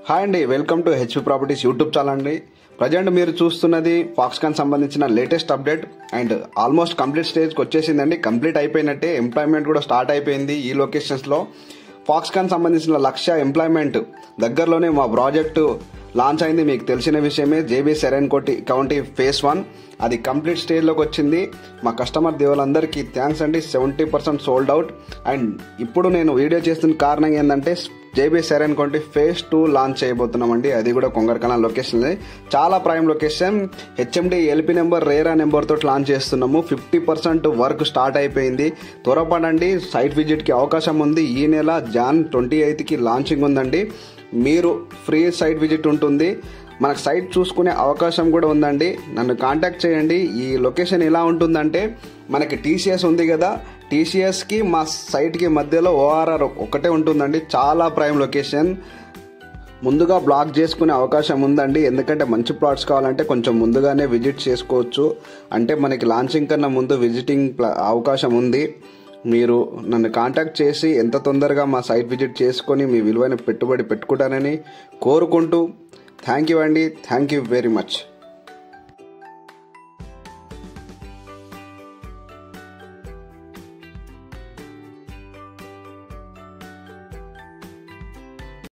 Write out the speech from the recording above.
Hi అండి, welcome to HP properties YouTube channel అండి. Present మీరు చూస్తున్నది ఫాక్స్కాన్ సంబంధించిన latest update and almost complete స్టేజ్కి వచ్చేసిందండి. కంప్లీట్ అయిపోయినట్టే, ఎంప్లాయ్మెంట్ కూడా స్టార్ట్ అయిపోయింది. ఈ లొకేషన్స్లో ఫాక్స్కాన్ సంబంధించిన 1,00,000 ఎంప్లాయ్మెంట్ దగ్గరలోనే మా ప్రాజెక్టు లాంచ్ అయింది. మీకు తెలిసిన విషయమే. జేబీ సెరైన్ కౌంటీ ఫేజ్ 1 అది కంప్లీట్ స్టేజ్లోకి వచ్చింది. మా కస్టమర్ దేవులందరికీ థ్యాంక్స్ అండి. 70% సోల్డ్ అవుట్. అండ్ ఇప్పుడు నేను వీడియో చేస్తున్న కారణం ఏంటంటే JB Serene County phase 2 launch చేయబోతున్నామండి. అది కూడా కొంగరకణ లొకేషన్, చాలా prime location. HMD LP number RERA number తోటి లాంచ్ చేస్తున్నాము. 50% వర్క్ స్టార్ట్ అయిపోయింది. త్వరపడండి, సైట్ విజిట్కి అవకాశం ఉంది. ఈ నెల జాన్ 28కి లాంచింగ్ ఉందండి. మీరు ఫ్రీ సైట్ విజిట్ ఉంటుంది. మనకు సైట్ చూసుకునే అవకాశం కూడా ఉందండి. నన్ను కాంటాక్ట్ చేయండి. ఈ లొకేషన్ ఎలా ఉంటుందంటే, మనకి టీసీఎస్ ఉంది కదా, టీసీఎస్కి మా సైట్కి మధ్యలో ఓఆర్ఆర్ ఒకటే ఉంటుందండి. చాలా ప్రైమ్ లొకేషన్. ముందుగా బ్లాక్ చేసుకునే అవకాశం ఉందండి. ఎందుకంటే మంచి ప్లాట్స్ కావాలంటే కొంచెం ముందుగానే విజిట్ చేసుకోవచ్చు. అంటే మనకి లాంచింగ్ కన్నా ముందు విజిటింగ్ అవకాశం ఉంది. మీరు నన్ను కాంటాక్ట్ చేసి ఎంత తొందరగా మా సైట్ విజిట్ చేసుకొని మీ విలువైన పెట్టుబడి పెట్టుకుంటానని కోరుకుంటూ థ్యాంక్ యూ అండి. Thank you very much.